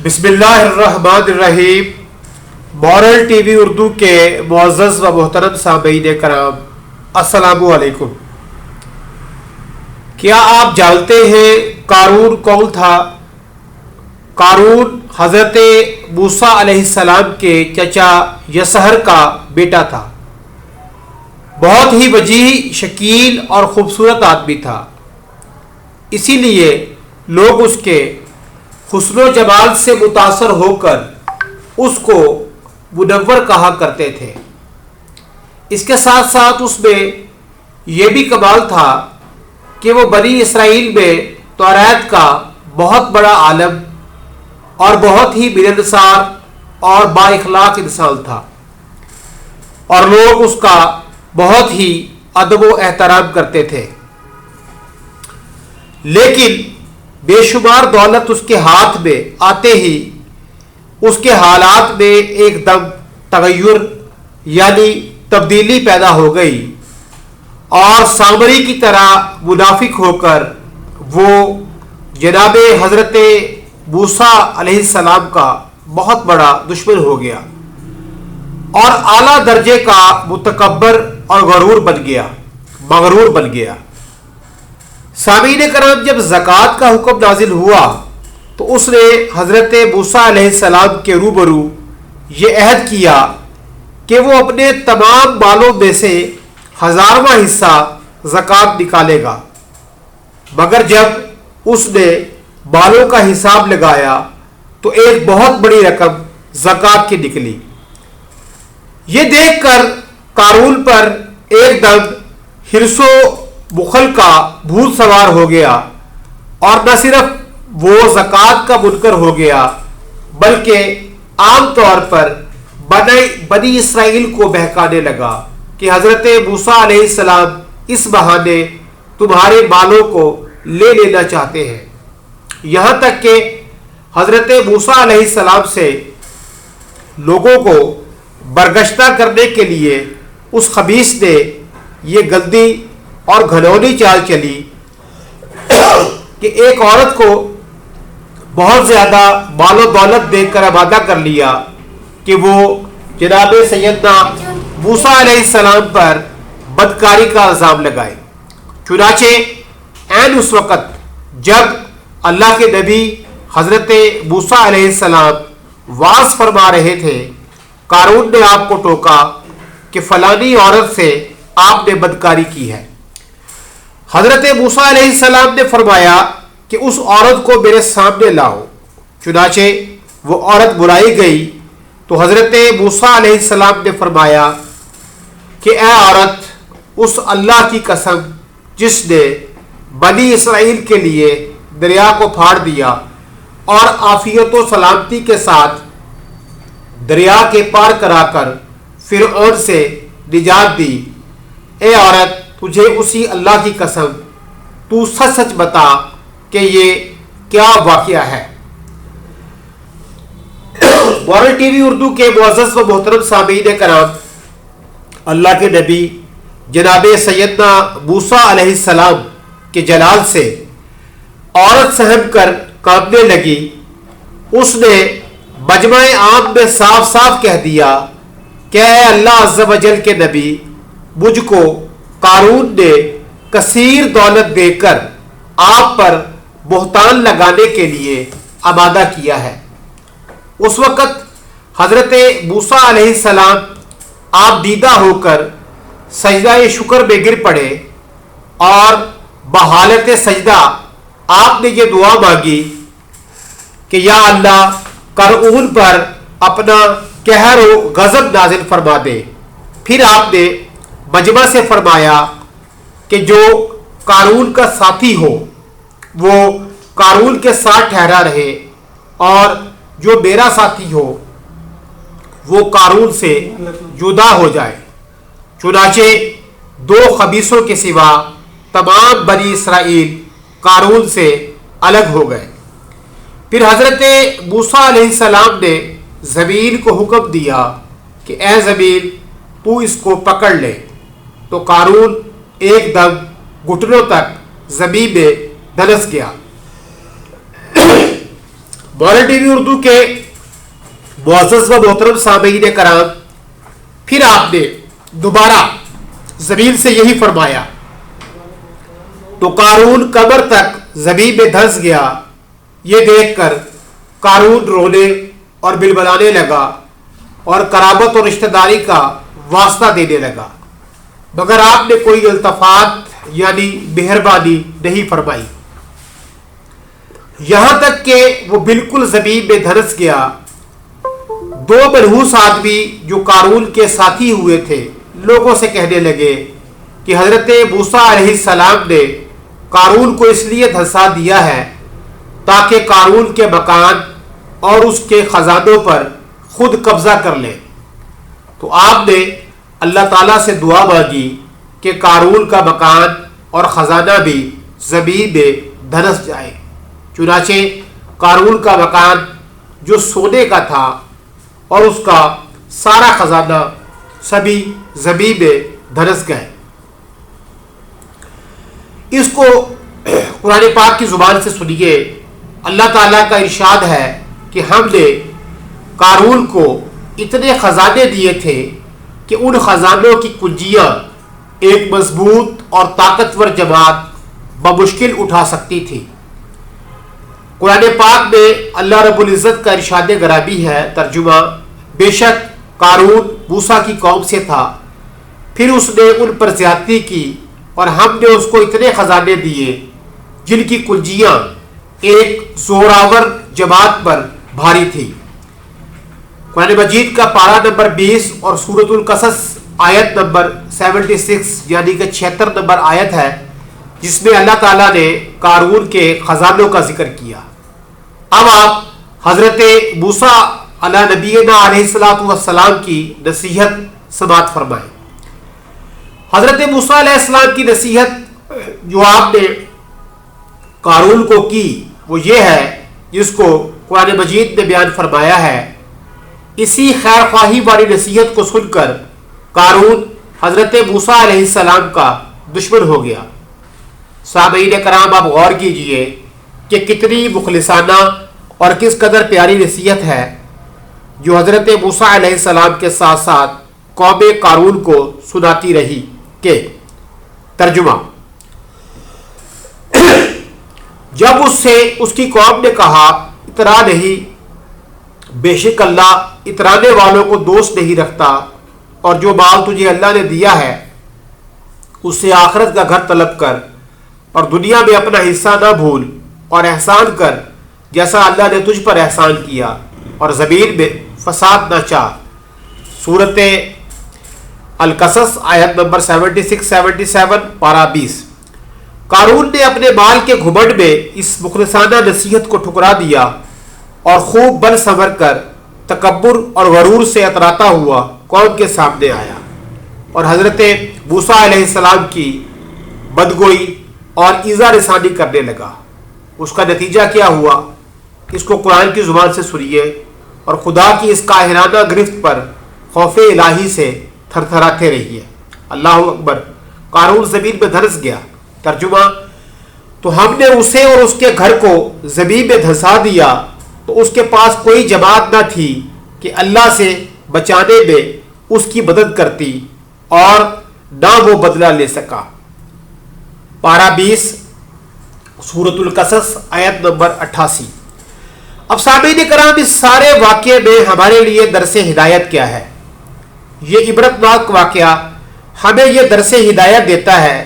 بسم اللہ الرحمن الرحیم۔ مورل ٹی وی اردو کے معزز و محترم سامعین کرام، السلام علیکم۔ کیا آپ جانتے ہیں قارون کون تھا؟ قارون حضرت موسیٰ علیہ السلام کے چچا یسہر کا بیٹا تھا۔ بہت ہی وجیح، شکیل اور خوبصورت آدمی تھا، اسی لیے لوگ اس کے حسن و جمال سے متاثر ہو کر اس کو منور کہا کرتے تھے۔ اس کے ساتھ ساتھ اس میں یہ بھی کمال تھا کہ وہ بنی اسرائیل میں توریت کا بہت بڑا عالم اور بہت ہی ملنسار اور با اخلاق انسان تھا، اور لوگ اس کا بہت ہی ادب و احترام کرتے تھے۔ لیکن بے شمار دولت اس کے ہاتھ میں آتے ہی اس کے حالات میں ایک دم تغیر یعنی تبدیلی پیدا ہو گئی، اور سامری کی طرح منافق ہو کر وہ جناب حضرت موسیٰ علیہ السلام کا بہت بڑا دشمن ہو گیا اور اعلیٰ درجے کا متکبر اور مغرور بن گیا۔ سامعین کرام، جب زکوٰۃ کا حکم نازل ہوا تو اس نے حضرت موسیٰ علیہ السلام کے روبرو یہ عہد کیا کہ وہ اپنے تمام مالوں میں سے 1000واں حصہ زکوٰۃ نکالے گا، مگر جب اس نے مالوں کا حساب لگایا تو ایک بہت بڑی رقم زکوٰۃ کی نکلی۔ یہ دیکھ کر قارون پر ایک دم حرص و بخل کا بھوت سوار ہو گیا، اور نہ صرف وہ زکوٰۃ کا منکر ہو گیا بلکہ عام طور پر بنی اسرائیل کو بہکانے لگا کہ حضرت موسیٰ علیہ السلام اس بہانے تمہارے مالوں کو لے لینا چاہتے ہیں، یہاں تک کہ حضرت موسیٰ علیہ السلام سے لوگوں کو برگشتہ کرنے کے لیے اس خبیث نے یہ گندی اور گھنونی چال چلی کہ ایک عورت کو بہت زیادہ مال و دولت دے کر آمادہ کر لیا کہ وہ جناب سیدنا موسیٰ علیہ السلام پر بدکاری کا الزام لگائے۔ چنانچہ عین اس وقت جب اللہ کے نبی حضرت موسیٰ علیہ السلام واعظ فرما رہے تھے، قارون نے آپ کو ٹوکا کہ فلانی عورت سے آپ نے بدکاری کی ہے۔ حضرت موسیٰ علیہ السلام نے فرمایا کہ اس عورت کو میرے سامنے لاؤ۔ چنانچہ وہ عورت بلائی گئی تو حضرت موسیٰ علیہ السلام نے فرمایا کہ اے عورت، اس اللہ کی قسم جس نے بنی اسرائیل کے لیے دریا کو پھاڑ دیا اور عافیت و سلامتی کے ساتھ دریا کے پار کرا کر فرعون سے نجات دی، اے عورت، تجھے اسی اللہ کی قسم تو سچ سچ بتا کہ یہ کیا واقعہ ہے۔ مورل ٹی وی اردو کے معزز و محترم سامعین کرام، اللہ کے نبی جناب سیدنا موسیٰ علیہ السلام کے جلال سے عورت سہم کر کانپنے لگی۔ اس نے مجمع عام میں صاف صاف کہہ دیا کہ اے اللہ عز و جل کے نبی، مجھ کو قارون نے کثیر دولت دے کر آپ پر بہتان لگانے کے لیے آمادہ کیا ہے۔ اس وقت حضرت موسیٰ علیہ السلام آپ دیدہ ہو کر سجدہ شکر میں گر پڑے، اور بحالت سجدہ آپ نے یہ دعا مانگی کہ یا اللہ، قارون پر اپنا قہر و غضب نازل فرما دے۔ پھر آپ نے مجمع سے فرمایا کہ جو قارون کا ساتھی ہو وہ قارون کے ساتھ ٹھہرا رہے، اور جو میرا ساتھی ہو وہ قارون سے جدا ہو جائے۔ چنانچہ 2 خبیثوں کے سوا تمام بنی اسرائیل قارون سے الگ ہو گئے۔ پھر حضرت موسیٰ علیہ السلام نے زمین کو حکم دیا کہ اے زمین، تو اس کو پکڑ لے، تو قارون ایک دم گھٹنوں تک زمین میں دھنس گیا۔ मॉडर्न टीवी उर्दू के मुअज़्ज़ज़ व मोहतरम सामीईन कराम, फिर आपने दोबारा जमीन से यही फरमाया तो कारून कमर तक जमीन में धंस गया। ये देखकर कारून रोने और बिलबलाने लगा और कराबत और रिश्तेदारी का वास्ता देने लगा, मगर आपने कोई इल्तफात यानी मेहरबानी नहीं फरमाई। यहां तक कि वो बिल्कुल जमीन में धंस गया। दो मनहूस आदमी जो कारून के साथी हुए थे लोगों से कहने लगे कि हजरत मूसा अलैहिस्सलाम ने कारून को इसलिए धंसा दिया है ताकि कारून के मकान और उसके खजानों पर खुद कब्जा कर ले। तो आपने अल्लाह ताला से दुआ मांगी कि कारून का मकान और खजाना भी जमीन में धंस जाए। चुनाचे कारून का मकान जो सोने का था और उसका सारा खजाना सभी जमीन में धंस गए। इसको कुरान पाक की जुबान से सुनिए। अल्लाह ताला का इरशाद है कि हमने कारून को इतने खजाने दिए थे कि उन खजानों की कुंजियां एक मजबूत और ताकतवर जमात बमुश्किल उठा सकती थी। कुरान पाक में अल्लाह रब्बुल इज़्ज़त का इरशाद गराबी है, तर्जुमा, बेशक कारून मूसा की कौम से था, फिर उसने उन पर ज्यादती की और हमने उसको इतने खजाने दिए जिनकी कुंजियां एक जोरावर जमात पर भारी थी। कुरान मजीद का पारा नंबर 20 और सूरतुल कसस आयत नंबर 76 यानी कि 76 नंबर आयत है, जिसमें अल्लाह ताला ने कारून के खजानों का जिक्र किया। अब आप हजरत मूसा अला नबीना अलैहिस्सलातु वस्सलाम की नसीहत समात फरमाएं। हजरत मूसा अलैहिस्सलाम की नसीहत जो आपने कारून को की वो ये है जिसको कुरान मजीद ने बयान फरमाया है। इसी खैर ख्वाही वाली नसीहत को सुनकर कारून हजरत मूसा अलैहिस्सलाम का दुश्मन हो गया। सामीईन कराम, आप गौर कीजिए कि कितनी मुखलिसाना और किस कदर प्यारी नसीहत है जो हजरत मूसा अलैहिस्सलाम के साथ साथ कौम कारून को सुनाती रही। के तर्जुमा, जब उससे उसकी कौम ने कहा इतरा नहीं, बेशक अल्लाह इतराने वालों को दोस्त नहीं रखता और जो माल तुझे अल्लाह ने दिया है उससे आखिरत का घर तलब कर और दुनिया में अपना हिस्सा ना भूल और एहसान कर जैसा अल्लाह ने तुझ पर एहसान किया और ज़मीन में फसाद न चाह। सूरत अल-कसस आयत नंबर 76-77 पारा 20। कारून ने अपने माल के घुमंड में इस मुखलिसाना नसीहत को ठुकरा दिया और खूब बल संवर कर तकब्बुर और गरूर से अतराता हुआ कौम के सामने आया और हजरत मूसा अलैहिस्सलाम की बदगोई और ईज़ा रसानी करने लगा। उसका नतीजा क्या हुआ, इसको कुरान की जुबान से सुनिए और खुदा की इस काहिराना गिरफ्त पर खौफ इलाही से थरथराते रहिए। अल्लाह अकबर। कारून ज़मीन में धंस गया। तर्जुमा, तो हमने उसे और उसके घर को ज़मीन में धंसा दिया तो उसके पास कोई जमात न थी कि अल्लाह से बचाने में उसकी मदद करती और ना वो बदला ले सका। पारा 20 सूरतुल कसस आयत नंबर 88। अब सामीईन कराम, इस सारे वाक़े में हमारे लिए दरसे हिदायत क्या है? ये इबरतनाक वाक़या हमें यह दरसे हिदायत देता है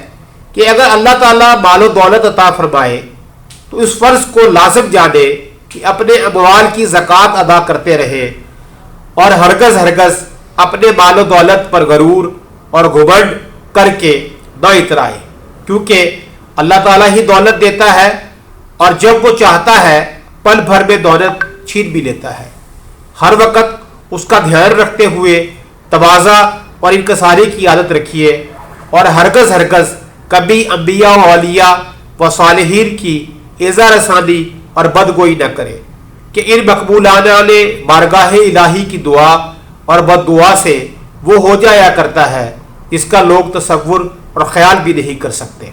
कि अगर अल्लाह ताला मालो दौलत अता फरमाए तो इस फ़र्ज़ को लाज़िम जाने कि अपने अमवाल की ज़कात अदा करते रहे और हरगज़ अपने मालो दौलत पर गरूर और घुमंड करके न इतराए, क्योंकि अल्लाह ताला ही दौलत देता है और जब वो चाहता है पल भर में दौलत छीन भी लेता है। हर वक़्त उसका ध्यान रखते हुए तवाज़ा और इनकसारी की आदत रखिए और हरगज़ कभी अंबिया व औलिया व सालिहीन की इज़्ज़ा रसानी और बदगोई न करे कि इन मकबूलाना ने बारगाह इलाही की दुआ और बद्दुआ से वो हो जाया करता है इसका लोग तसव्वुर और ख्याल भी नहीं कर सकते।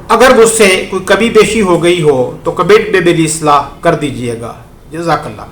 اگر مجھ سے کوئی کمی بیشی ہو گئی ہو تو کمنٹ میں میری اصلاح کر دیجئے گا. جزاک اللہ.